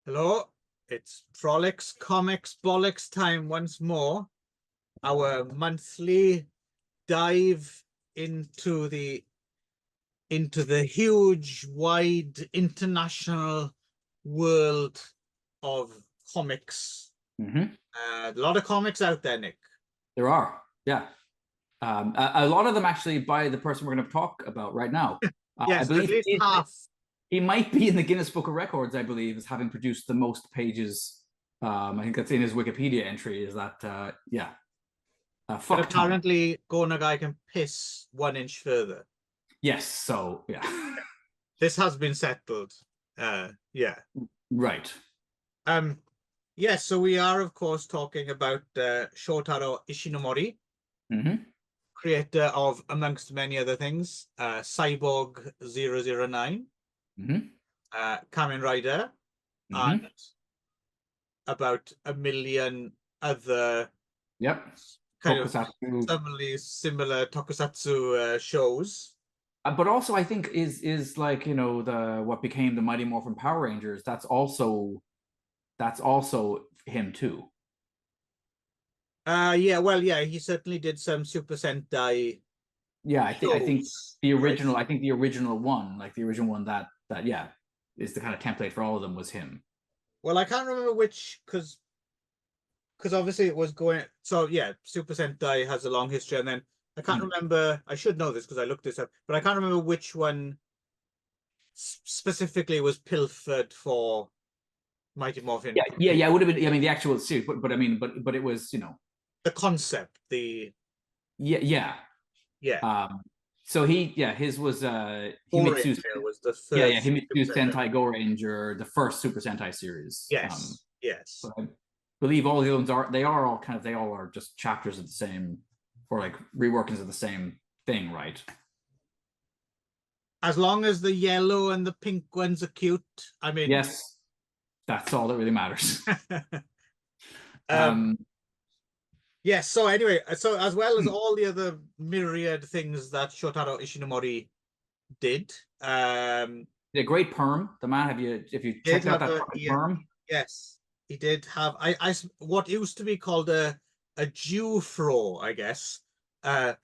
Hello, it's Prolix, Comix, Bollix time once more. Our monthly dive into the huge, wide, international world of comics. A lot of comics out there, Nick. There are, yeah. A lot of them actually by the person we're going to talk about right now. I Yes, at believe least half. he might be in the Guinness Book of Records, I believe, as having produced the most pages. I think that's in his Wikipedia entry. Is that yeah? But Fuck Tom. apparently, Gonagai can piss 1 inch further. Yes, so yeah. This has been settled. Yeah. Right. Yes, so we are, of course, talking about Shotaro Ishinomori, creator of, amongst many other things, Cyborg 009, Kamen Rider, and about a million other kind of similar tokusatsu shows. But also, I think is like, you know, the what became the Mighty Morphin Power Rangers. That's also him too. Yeah, well, yeah, he certainly did some Super Sentai. Yeah, I think the original, right? I think the original one, like the original one that yeah, is the kind of template for all of them was him. Well, I can't remember which, because obviously it was going. So yeah, Super Sentai has a long history, and then I can't remember. I should know this because I looked this up, but I can't remember which one specifically was pilfered for Mighty Morphin. Yeah. It would have been. I mean, the actual suit, but I mean, but it was, you know, the concept. Yeah. So his was Himitsu was the first. Himitsu Sentai Go Ranger, the first Super Sentai series. Yes. So I believe all the other ones they all are just chapters of the same, or like reworkings of the same thing, right? As long as the yellow and the pink ones are cute. I mean, yes, that's all that really matters. Yes, so anyway, so as well as all the other myriad things that Shotaro Ishinomori did. The great perm. The man, if you checked out that perm? Yes, he did have what used to be called a Jew fro, I guess. But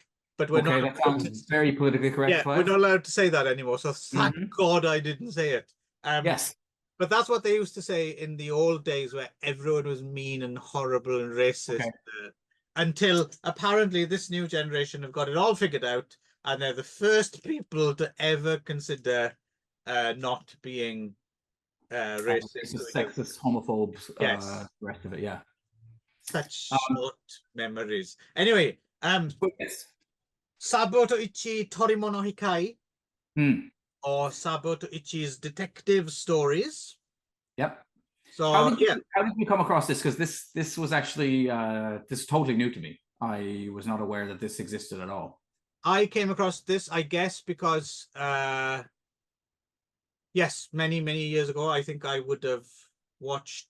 we're not. That sounds very politically correct. Yeah, we're not allowed to say that anymore. So thank God I didn't say it. Yes. But that's what they used to say in the old days, where everyone was mean and horrible and racist. Until apparently this new generation have got it all figured out, and they're the first people to ever consider not being racist, sexist, homophobes, yes. The rest of it, yeah. Such short memories. Anyway, SABU to Ichi Torimono Hikai, or SABU to Ichi's detective stories. Yep. So how did you come across this? Because this was actually this is totally new to me. I was not aware that this existed at all. I came across this, I guess, because yes, many years ago, I think I would have watched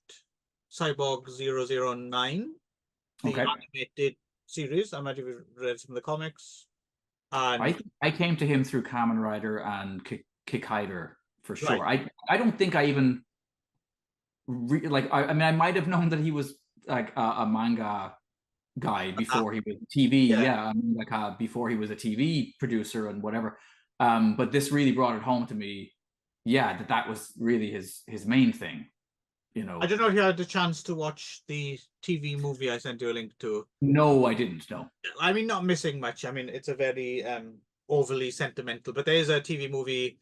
Cyborg 009, the animated series. I might have read some of the comics. And I came to him through Kamen Rider and Kick Hider for sure. Right. I don't think I even I mean, I might have known that he was like a manga guy before he was TV. Before he was a TV producer and whatever. But this really brought it home to me. Yeah, that was really his main thing. You know, I don't know if you had the chance to watch the TV movie I sent you a link to. No, I didn't. No. I mean, not missing much. I mean, it's a very overly sentimental, but there's a TV movie.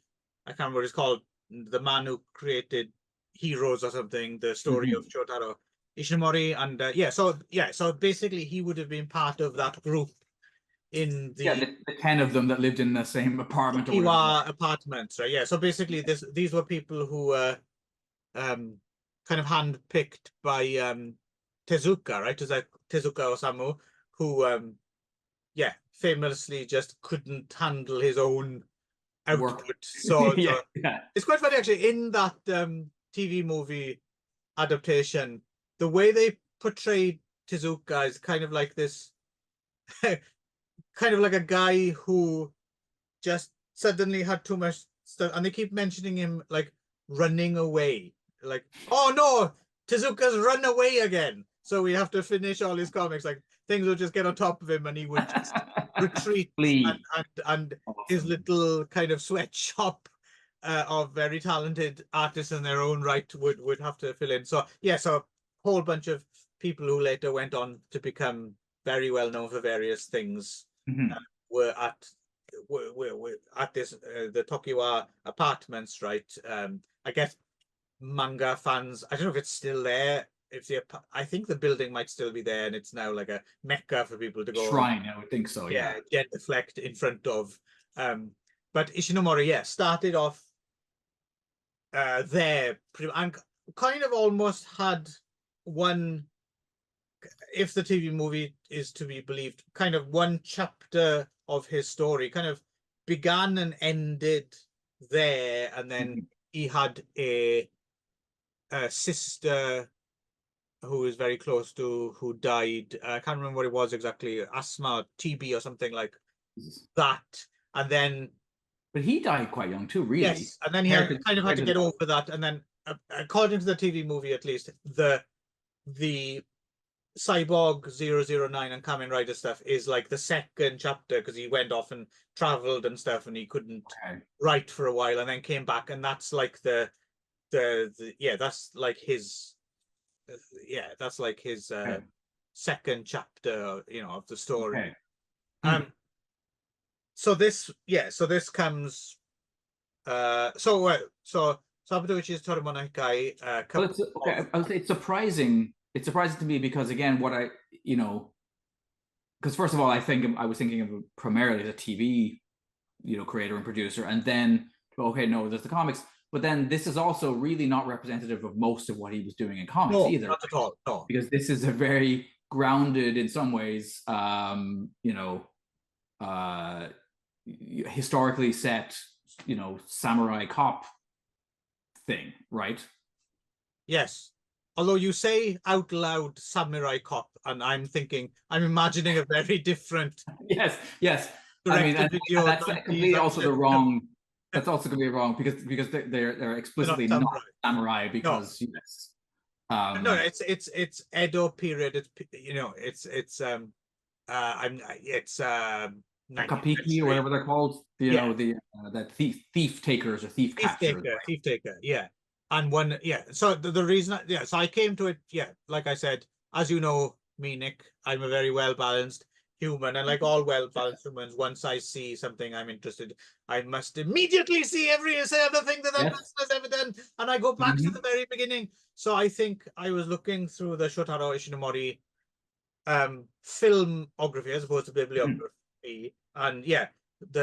I can't remember what it's called. The man who created Heroes or something. The story of Shotaro Ishinomori, and so basically he would have been part of that group in the the 10 of them that lived in the same apartment. Iwa apartments, right? Yeah. So basically, these were people who were kind of handpicked by Tezuka, right? Tezuka Osamu, who famously just couldn't handle his own output. So it's quite funny actually, in that TV movie adaptation, the way they portrayed Tezuka is kind of like this kind of like a guy who just suddenly had too much stuff, and they keep mentioning him like running away like, oh no, Tezuka's run away again, so we have to finish all his comics. Like things would just get on top of him, and he would just retreat, Flee. and his Awesome. little kind of sweatshop of very talented artists in their own right would have to fill in. So yeah, so a whole bunch of people who later went on to become very well known for various things were at this the Tokiwa apartments, right? I guess manga fans, I don't know if it's still there. If the I think the building might still be there, and it's now like a mecca for people to go Shrine, I would think so. Yeah. genuflect in front of. But Ishinomori, yeah, started off there and kind of almost had one, if the TV movie is to be believed, kind of one chapter of his story kind of began and ended there, and then he had a sister who is very close to, who died. I can't remember what it was exactly, asthma, TB or something like that. And then but he died quite young too, really. Yes, and then he kind of had to get over that. And then according to the TV movie, at least, the Cyborg 009 and Kamen Rider stuff is like the second chapter, because he went off and traveled and stuff, and he couldn't write for a while, and then came back, and that's like the yeah, that's like his that's like his second chapter, you know, of the story. So this comes so SABU is Torumono Hikai. It's surprising. It's surprising to me because, again, what I, you know, because first of all, I was thinking of him primarily as a TV, you know, creator and producer, and then okay, no, there's the comics, but then this is also really not representative of most of what he was doing in comics either. Not at all. No. Because this is a very grounded, in some ways, you know, historically set, you know, samurai cop thing, right? Yes. Although you say out loud samurai cop, and I'm imagining a very different. Yes. I mean, that's completely also the wrong. That's also going to be wrong because they're explicitly not samurai because yes. No, it's Edo period. It's, you know, it's Kapiki or whatever they're called. You know, the that thief takers or thief catchers. Thief taker, yeah. And one, so the reason, so I came to it, like I said, as you know me, Nick, I'm a very well-balanced human, and like all well-balanced humans, once I see something I'm interested, I must immediately see every other thing that person has ever done, and I go back to the very beginning. So I think I was looking through the Shotaro Ishinomori filmography as opposed to bibliography, and the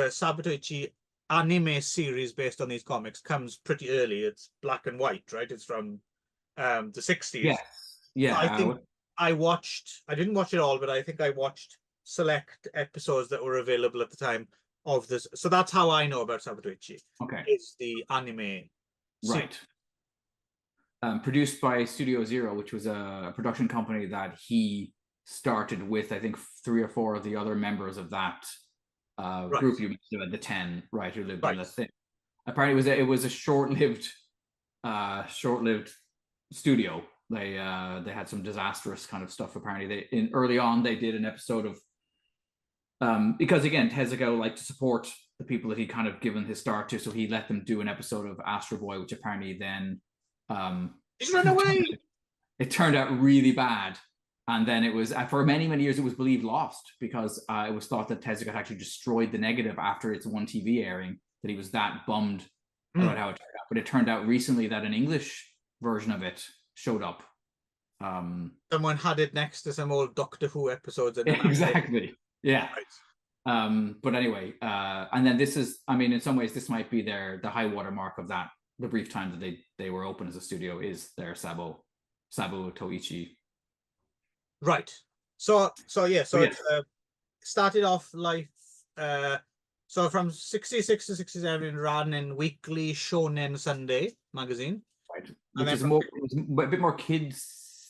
SABU anime series based on these comics comes pretty early. It's black and white, right? It's from the 60s. Yeah. I think I didn't watch it all, but I think I watched select episodes that were available at the time of this. So that's how I know about SABU. Okay. It's the anime. Right. Produced by Studio Zero, which was a production company that he started with, I think, 3 or 4 of the other members of that group you mentioned, the 10, right, who lived in the thing. Apparently it was a short-lived studio. They had some disastrous kind of stuff. Apparently early on they did an episode of because, again, Tezuka liked to support the people that he kind of given his start to, so he let them do an episode of Astro Boy, which apparently then he's run away. It turned out really bad. And then it was, for many, many years, it was believed lost because it was thought that Tezuka had actually destroyed the negative after its one TV airing, that he was that bummed about how it turned out. But it turned out recently that an English version of it showed up. Someone had it next to some old Doctor Who episodes. Exactly. Yeah. Right. But anyway, and then this is, I mean, in some ways, this might be the high water mark of that. The brief time that they were open as a studio is their SABU Toichi. Right. So it started off life. So from 66 to 67, ran in Weekly Shonen Sunday magazine. Right. Which is a bit more kids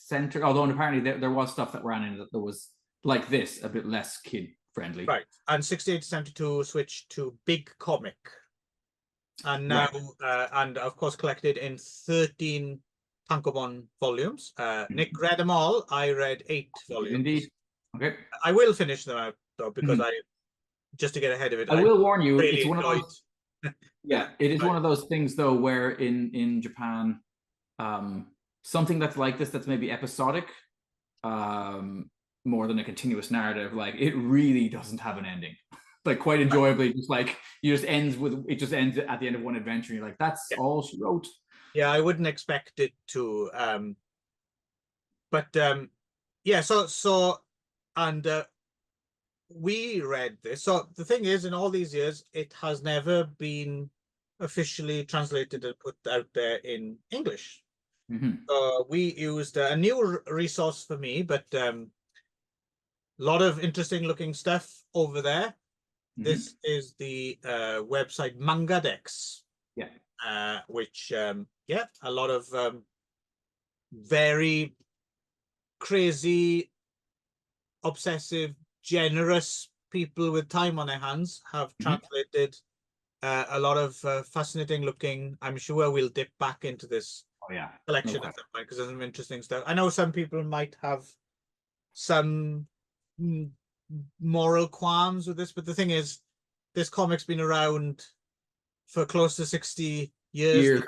centered. Although apparently there was stuff that ran in that was like this, a bit less kid friendly. Right. And 68 to 72 switched to Big Comic. And now, and of course, collected in 13 tankobon volumes. Nick read them all. I read 8 volumes. Indeed. Okay. I will finish them out though, because just to get ahead of it. I will warn you, really it's one of those. Yeah, it is one of those things though where in Japan, something that's like this, that's maybe episodic, more than a continuous narrative, like it really doesn't have an ending. Like quite enjoyably, just like it just ends at the end of one adventure. You're like, that's all she wrote. Yeah, I wouldn't expect it to. But yeah, so and we read this. So the thing is, in all these years, it has never been officially translated and put out there in English. We used a new resource for me, but a lot of interesting looking stuff over there. This is the website Mangadex. Yeah. Which yeah, a lot of very crazy, obsessive, generous people with time on their hands have translated a lot of fascinating looking. I'm sure we'll dip back into this collection at some point, because there's some interesting stuff. I know some people might have some moral qualms with this, but the thing is, this comic's been around for close to 60 years now.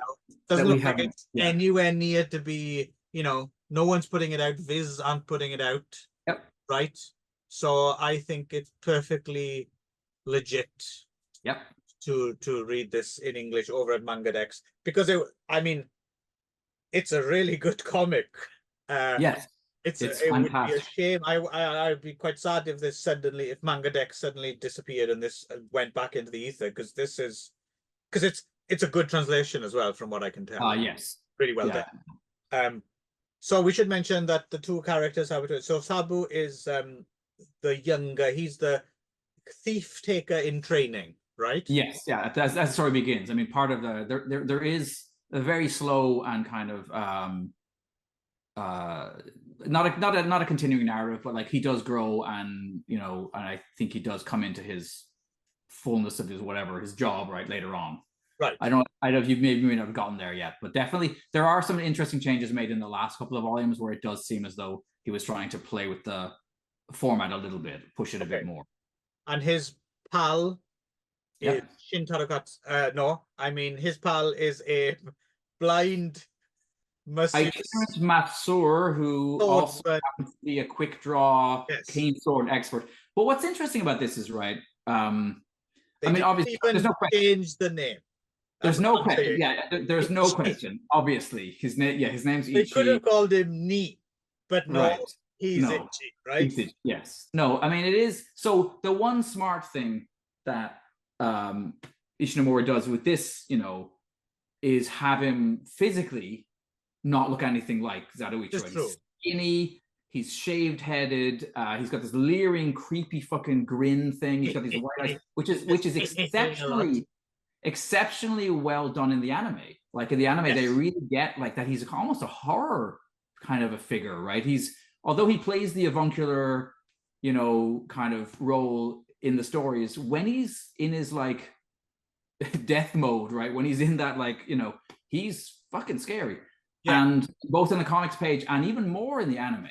Doesn't look like it's anywhere near to be, you know, no one's putting it out. Viz aren't putting it out. Yep. Right. So I think it's perfectly legit. Yep. To read this in English over at Mangadex, because I mean, it's a really good comic. Yes. It would be a shame. I'd be quite sad if Mangadex suddenly disappeared and this went back into the ether, because it's a good translation as well, from what I can tell. Yes. Really well done. So we should mention that the 2 characters have it. So SABU is the younger. He's the thief taker in training, right? Yes. Yeah. That's the story begins. I mean, part of there is a very slow and kind of not a continuing narrative, but like he does grow, and you know, and I think he does come into his fullness of his job right later on. Right. I don't know if you've maybe not have gotten there yet, but definitely there are some interesting changes made in the last couple of volumes where it does seem as though he was trying to play with the format a little bit, push it a bit more. And his pal is Shintaro Katsu. No, I mean his pal is a blind itinerant masseur who also happens to be a quick draw, keen sword expert. But what's interesting about this is, right, I mean, obviously, there's no question. Change the name. There's no question. Yeah, there's no question. Obviously, his name's Ichi. They could have called him Ni, but no, he's Ichi, right? Yes. No, I mean, it is. So the one smart thing that Ishinomori does with this, you know, is have him physically not look anything like Zatoichi. He's skinny, he's shaved-headed, he's got this leering, creepy fucking grin thing. He's got these white eyes, which is exceptionally well done in the anime. Like in the anime, they really get like that. He's almost a horror kind of a figure, right? Although he plays the avuncular, you know, kind of role in the stories, when he's in his like death mode, right? When he's in that, like, you know, he's fucking scary. And both in the comics page and even more in the anime.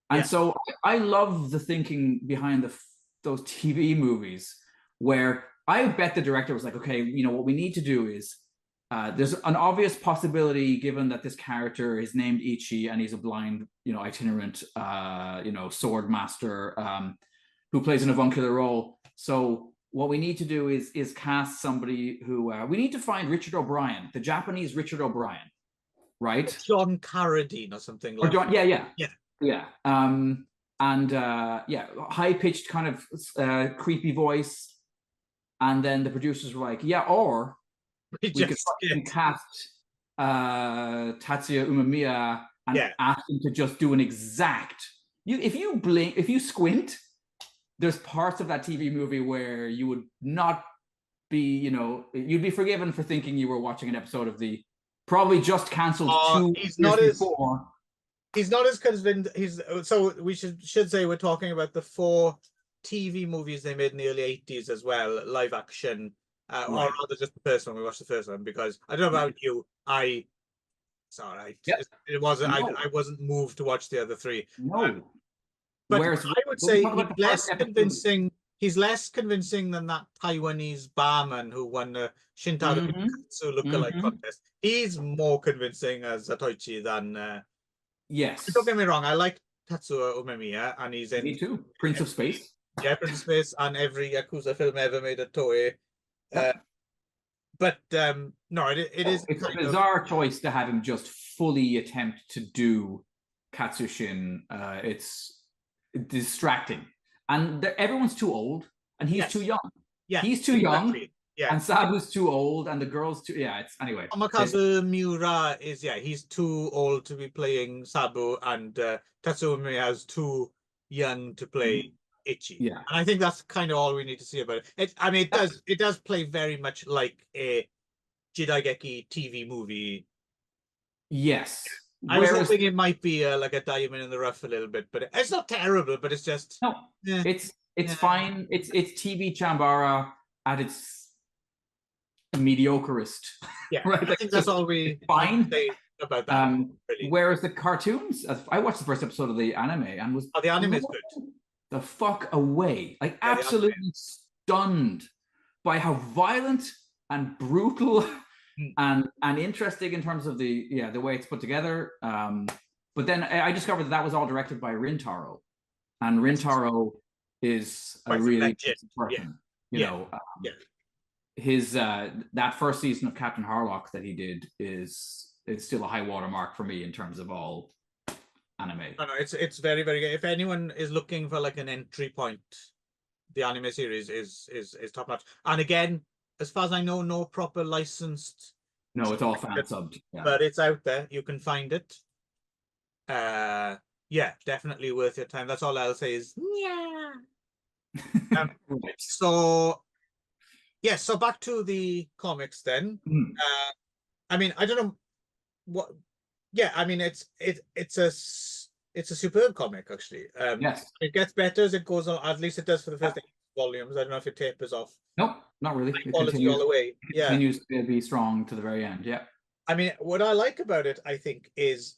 And so I love the thinking behind those TV movies, where I bet the director was like, okay, you know, what we need to do is there's an obvious possibility, given that this character is named Ichi and he's a blind, you know, itinerant, you know, sword master who plays an avuncular role. So what we need to do is cast somebody who we need to find Richard O'Brien, the Japanese Richard O'Brien, right? John Carradine or something like that. Yeah. High-pitched kind of creepy voice. And then the producers were like, or we could cast Tatsuya Umemiya and ask him to just do an exact. If you squint, there's parts of that TV movie where you would not be, you know, you'd be forgiven for thinking you were watching an episode of the probably just cancelled 2 years before. He's not as convinced. So we should say we're talking about the 4 TV movies they made in the early 80s as well, live action, or rather just the first one. We watched the first one because I don't know about you, I It's all right. Yep. It wasn't. No. I wasn't moved to watch the other three. No. But Whereas I would when we say talk he's about the less first episode, convincing. He's less convincing than that Taiwanese barman who won the Shintaro Katsu lookalike contest. He's more convincing as Satoichi than. yes. Don't get me wrong. I like Tatsuo Umemiya, and he's in. Me too. Prince of Space. Yeah, Prince of Space, and every Yakuza film ever made at Toei. Yep. But no, it is. It's a bizarre choice to have him just fully attempt to do Katsushin. It's distracting, and everyone's too old, and he's too young. Yeah, he's too young. Yeah, and Sabu's too old, and the girl's too. Yeah, it's anyway. Tomokazu Miura is he's too old to be playing Sabu, and Tatsuo Miya's too young to play Ichi. Yeah, and I think that's kind of all we need to see about it. I mean, it does play very much like a Jidaigeki TV movie. Yes. I was hoping it might be like a diamond in the rough a little bit, but it's not terrible. But it's just it's fine. It's TV Chambara at its mediocreist. Yeah, right. I think that's all we fine say about that. Really. Whereas the cartoons, I watched the first episode of the anime and was the anime is good. The fuck away, like absolutely stunned by how violent and brutal and interesting in terms of the way it's put together. But then I discovered that was all directed by Rintaro, and Rintaro is a really person. You know, his that first season of Captain Harlock that he did is still a high watermark for me in terms of all anime. No, it's very, very good. If anyone is looking for like an entry point, the anime series is top notch. And again, as far as I know, no proper licensed. No, it's all fan subbed. Yeah. But it's out there. You can find it. Yeah, definitely worth your time. That's all I'll say is right. So so back to the comics then. I mean, I don't know what. Yeah, I mean it's a superb comic actually. Yes, it gets better as it goes on. At least it does for the first 8 volumes. I don't know if it tapers off. Nope, not really. It quality all the way. It continues to be strong to the very end. Yeah. I mean, what I like about it, I think, is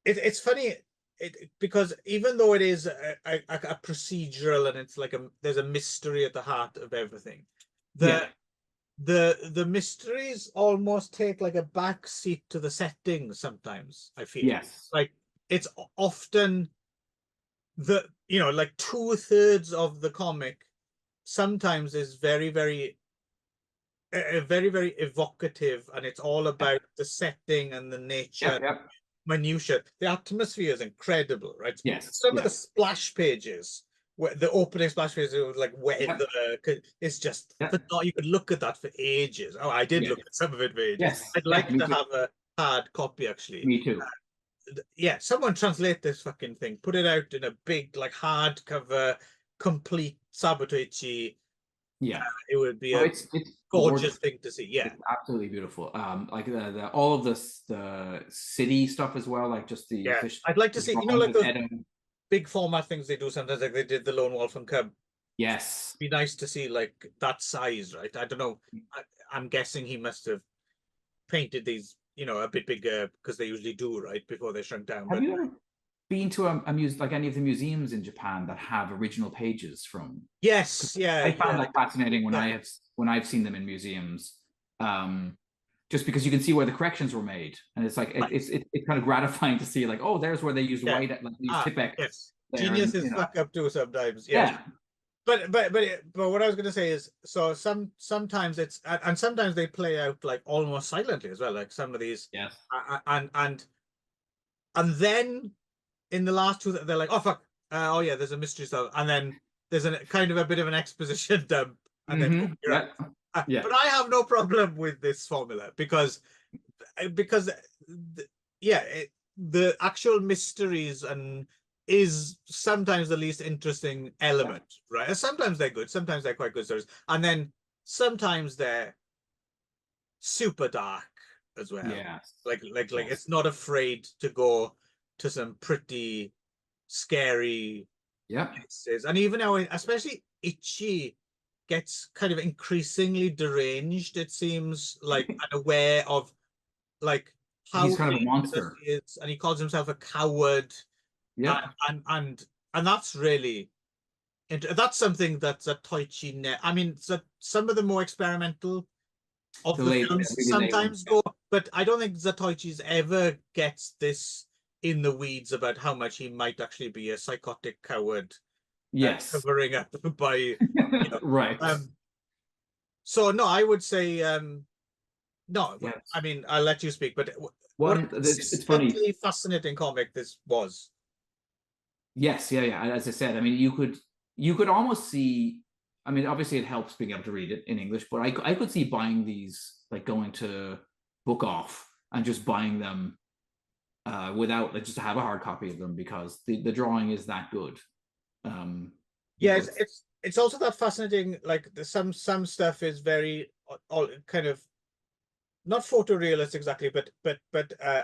it's funny. Because even though it is a procedural and it's like there's a mystery at the heart of everything, the mysteries almost take like a back seat to the settings sometimes. I feel like it's often like 2/3 of the comic sometimes is very, very very, very evocative, and it's all about the setting and the nature. Minutia. The atmosphere is incredible, right? Yes. Some of the splash pages, where the opening splash pages was like wet. It's just you could look at that for ages. Oh, I did look at some of it for ages. Yes. I'd like to have a hard copy actually. Me too. Someone translate this fucking thing. Put it out in a big like hardcover, complete Sabutoichi. Yeah, it would be it's gorgeous thing to see. Yeah, it's absolutely beautiful. Like the all of this the city stuff as well. Like just the I'd like to see like those big format things they do sometimes, like they did the Lone Wolf and Cub. Yes, be nice to see like that size, right? I don't know. I'm guessing he must have painted these, a bit bigger because they usually do, right, before they shrunk down. Have you ever been to like any of the museums in Japan that have original pages from? Yes, I found that fascinating when I've seen them in museums, just because you can see where the corrections were made, and it's like it's kind of gratifying to see like, oh, there's where they used white, like these Tipex. Yes, geniuses fuck up too sometimes. But what I was going to say is, so sometimes it's and sometimes they play out like almost silently as well, like some of these. Yes. And then in the last two, they're like, oh fuck, there's a mystery stuff, and then there's a kind of a bit of an exposition dump, and then you're right. But I have no problem with this formula because the actual mysteries is sometimes the least interesting element, right? And sometimes they're good, sometimes they're quite good stories, and then sometimes they're super dark as well. Like it's not afraid to go to some pretty scary places. And even now, especially Ichi gets kind of increasingly deranged, it seems, like, and aware of like how He's kind of a dangerous monster. he is, and he calls himself a coward. Yeah. And that's really that's something that Zatoichi I mean, some of the more experimental of the films really sometimes go, but I don't think Zatoichi's ever gets this in the weeds about how much he might actually be a psychotic coward. Yes. Covering up by, you know, right. So no, I would say no. Yes. I mean, I'll let you speak, but It's funny. Fascinating comic this was. Yes, yeah. As I said, I mean, you could almost see. I mean, obviously, it helps being able to read it in English, but I could see buying these, like going to Book Off and just buying them without, like, just to have a hard copy of them, because the drawing is that good. Yeah, it's also that fascinating. Like some stuff is very all kind of not photorealist exactly, but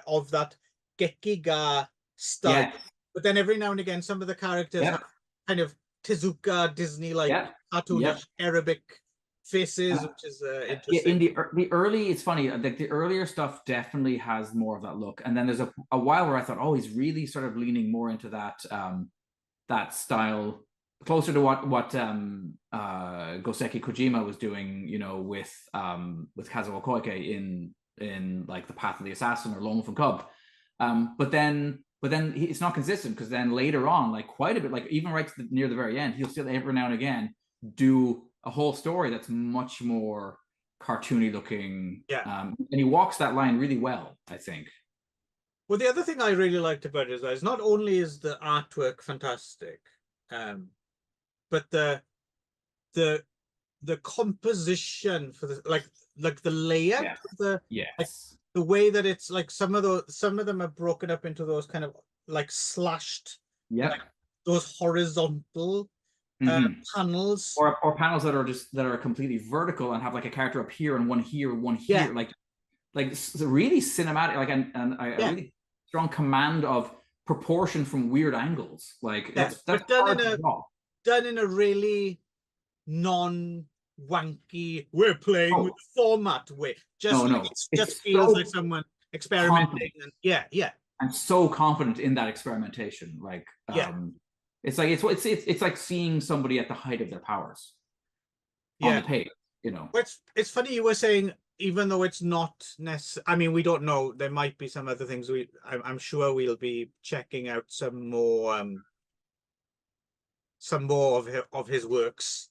of that Gekiga style. Yeah. But then every now and again, some of the characters have kind of Tezuka Disney-like cartoonish Arabic faces, which is interesting. In the early, it's funny. Like the earlier stuff definitely has more of that look, and then there's a while where I thought, oh, he's really sort of leaning more into that that style, closer to what Goseki Kojima was doing, you know, with Kazuo Koike in like The Path of the Assassin or Lone Wolf and Cub. But then it's not consistent, because then later on, like quite a bit, like even right to near the very end, he'll still every now and again do a whole story that's much more cartoony looking. And he walks that line really well, I think. Well, the other thing I really liked about it is not only is the artwork fantastic, but the composition for the like the layout of the like, the way that it's like some of them are broken up into those kind of like slashed, like those horizontal panels, or panels that are completely vertical and have like a character up here and one here, like it's really cinematic, like and a really strong command of proportion from weird angles. Like that's done in a really non-wanky, we're playing with the format way. It just feels so like someone experimenting. I'm so confident in that experimentation. Like it's like seeing somebody at the height of their powers on the page, you know. It's funny you were saying, even though it's not necessary, I mean, we don't know, there might be some other things I'm sure we'll be checking out some more of his works.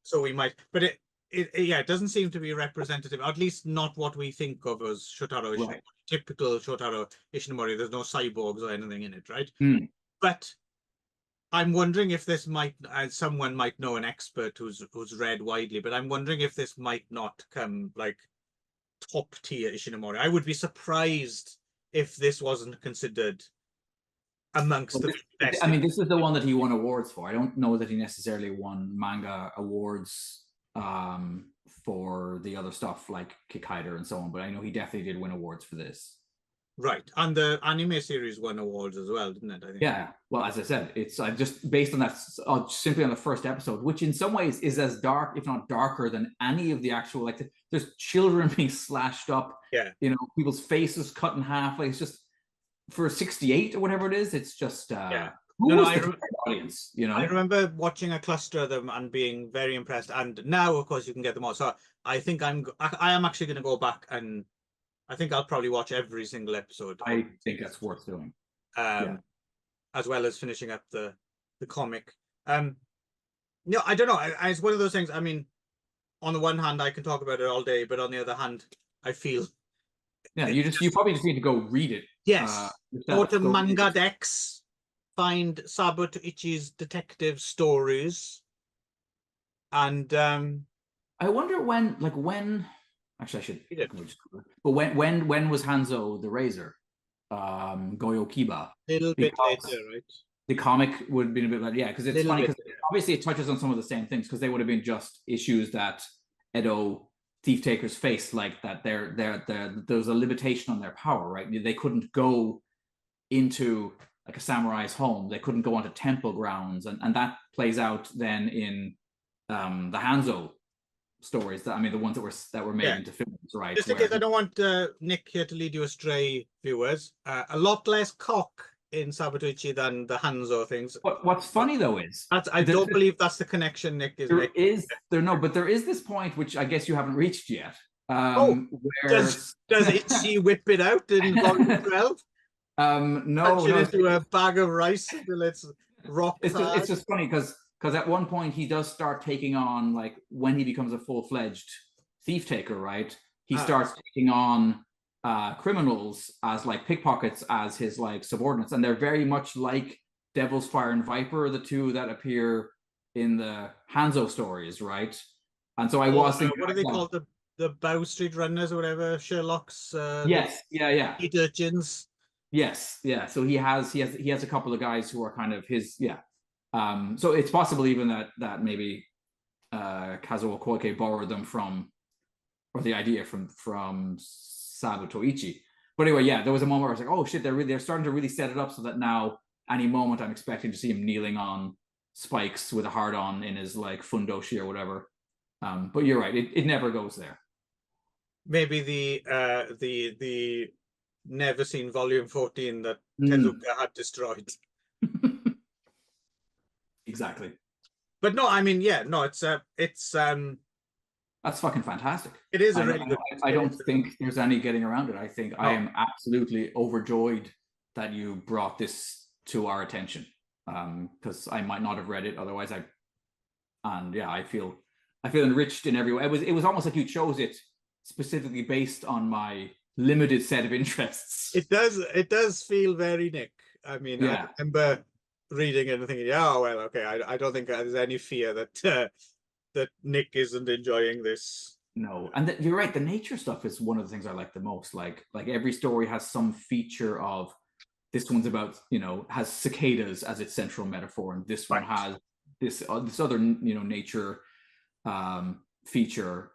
So we might, but it doesn't seem to be representative, at least not what we think of as Shotaro Ishinomori. Typical Shotaro Ishinomori. There's no cyborgs or anything in it, right? But I'm wondering if this might, someone might know, an expert who's read widely, but I'm wondering if this might not come like top tier Ishinomori. I would be surprised if this wasn't considered amongst the best. I mean, this is the one that he won awards for. I don't know that he necessarily won manga awards for the other stuff like Kikaider and so on, but I know he definitely did win awards for this. Right, and the anime series won awards as well, didn't it? I think. Yeah, well, as I said, it's just based on that, simply on the first episode, which in some ways is as dark, if not darker, than any of the actual, like, there's children being slashed up, you know, people's faces cut in half. Like, it's just, for 68 or whatever it is, it's just audience, you know. I remember watching a cluster of them and being very impressed, and now of course you can get them all. So I think I am actually going to go back, and I think I'll probably watch every single episode. I think that's worth doing. As well as finishing up the comic. No, I don't know. It's one of those things. I mean, on the one hand, I can talk about it all day, but on the other hand, I feel you probably just need to go read it. Yes. Go to Manga Dex, find SABU to ICHI'S detective stories, and I wonder when. Actually, I should. But when was Hanzo the Razor? Goyo Kiba. A little bit later, right? The comic would have been a bit later, because it's funny, because obviously it touches on some of the same things, because they would have been just issues that Edo thief takers faced, like that there's a limitation on their power, right? They couldn't go into like a samurai's home, they couldn't go onto temple grounds, and that plays out then in the Hanzo stories. That, I mean, the ones that were made into films, right? Just in case I don't want Nick here to lead you astray, viewers, a lot less cock in SABU than the Hanzo things. What's funny though is I don't believe that's the connection Nick is making. But there is this point which I guess you haven't reached yet. Where does Ichi whip it out in volume 12? No, into a bag of rice until it's rock hard. It's just funny because at one point he does start taking on, like, when he becomes a full-fledged thief taker, right? He starts taking on criminals as like pickpockets as his like subordinates, and they're very much like Devil's Fire and Viper, the two that appear in the Hanzo stories, right? And so I was thinking, what are they called? The Bow Street Runners or whatever, Sherlock's yes, yeah. Urchins. Yes, yeah. So he has a couple of guys who are kind of his, so it's possible even that maybe Kazuo Koike borrowed them from, or the idea from SABU Toichi. But anyway, yeah, there was a moment where I was like, oh shit, they're starting to really set it up so that now any moment I'm expecting to see him kneeling on spikes with a hard on in his like fundoshi or whatever. But you're right, it never goes there. Maybe the never seen volume 14 that Tezuka had destroyed. Exactly. But no, I mean, yeah, no, it's that's fucking fantastic. It is a really good. I don't think there's any getting around it. I think I am absolutely overjoyed that you brought this to our attention, because I might not have read it otherwise. I feel enriched in every way. It was almost like you chose it specifically based on my limited set of interests. It does feel very Nick. I mean, I remember reading it and thinking, yeah, well, okay, I don't think there's any fear that that Nick isn't enjoying this. No, and you're right. The nature stuff is one of the things I like the most. Like every story has some feature of, this one's about, has cicadas as its central metaphor, and this one has this other nature feature.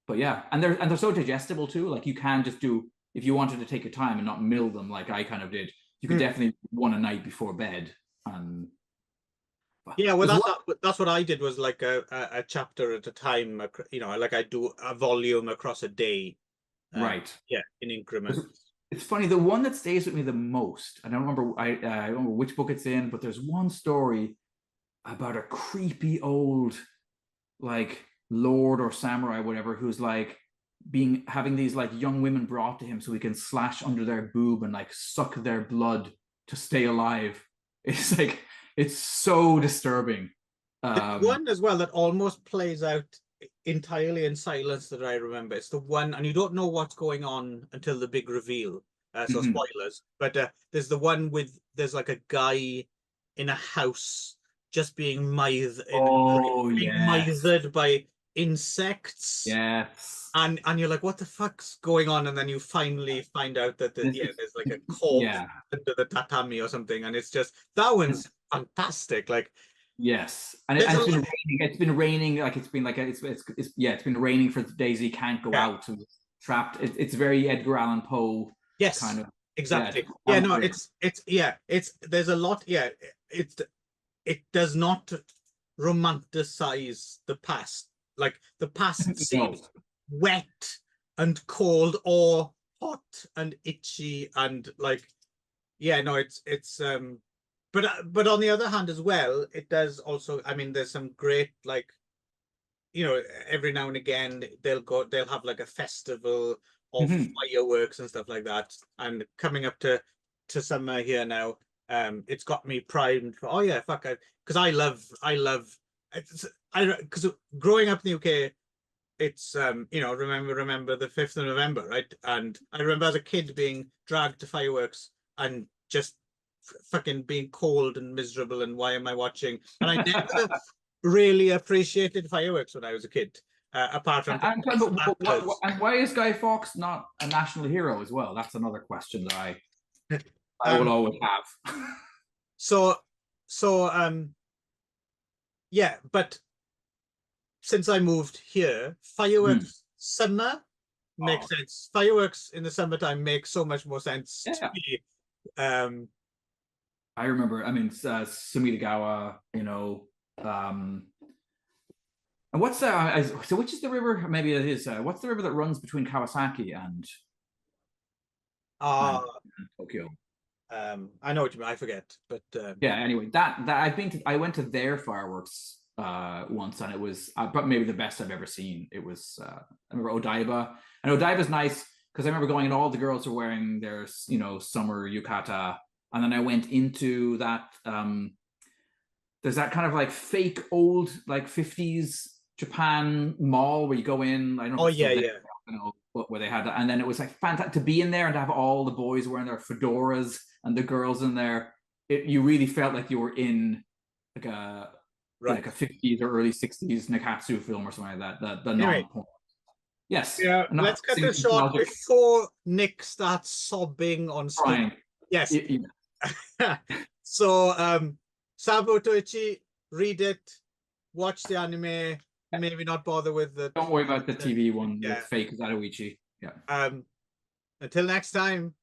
But yeah, and they're so digestible too. Like you can just do, if you wanted to take your time and not mill them like I kind of did, you could definitely one a night before bed. Yeah, well, that's what I did, was like a chapter at a time. Like I do a volume across a day. Right. Yeah, in increments. It's funny. The one that stays with me the most, I don't remember. I don't remember which book it's in, but there's one story about a creepy old, like, lord or samurai, whatever, who's like having these like young women brought to him so he can slash under their boob and like suck their blood to stay alive. It's like, it's so disturbing. One as well that almost plays out entirely in silence that I remember. It's the one, and you don't know what's going on until the big reveal. So spoilers. But there's the one with, there's like a guy in a house just being mithered by insects. Yes. And you're like, what the fuck's going on? And then you finally find out that there's like a corpse under the tatami or something, and it's just, that one's fantastic. Like, yes, and it's been raining. It's been raining. Like it's been raining for days. He can't go out. So he's trapped. It's very Edgar Allan Poe. Yes, kind of. Exactly. Yeah. No, it's there's a lot. Yeah, it does not romanticize the past. Like the past seems wet and cold or hot and itchy and like, it's but on the other hand as well, it does also, I mean, there's some great, like, every now and again they'll have like a festival of fireworks and stuff like that, and coming up to summer here now, it's got me primed for, because I love because growing up in the UK, it's remember the 5th of November, right? And I remember as a kid being dragged to fireworks and just fucking being cold and miserable, and why am I watching? And I never really appreciated fireworks when I was a kid, apart from and why is Guy Fawkes not a national hero as well? That's another question that I will always have. Yeah, but since I moved here, fireworks summer makes sense. Fireworks in the summertime make so much more sense to me. I remember, I mean, Sumidagawa, And what's so which is the river? Maybe it is. What's the river that runs between Kawasaki and Tokyo? I know what you mean. I forget, but Yeah. Anyway, that I went to their fireworks once, and it was but maybe the best I've ever seen. It was I remember Odaiba, and Odaiba's nice because I remember going and all the girls were wearing their summer yukata, and then I went into that there's that kind of like fake old like 50s Japan mall where you go in. I don't know. Oh yeah, yeah. You know, where they had that, and then it was like fantastic to be in there and to have all the boys wearing their fedoras and the girls in there. You really felt like you were in like a like a 50s or early 60s Nikatsu film or something like that. The anyway, non-porn. Yes. Yeah. Let's cut this short before Nick starts sobbing on screen. Yes. So SABU Toichi, read it, watch the anime, maybe not bother with the. Don't worry about the TV one with fake Zatoichi. Yeah. Until next time.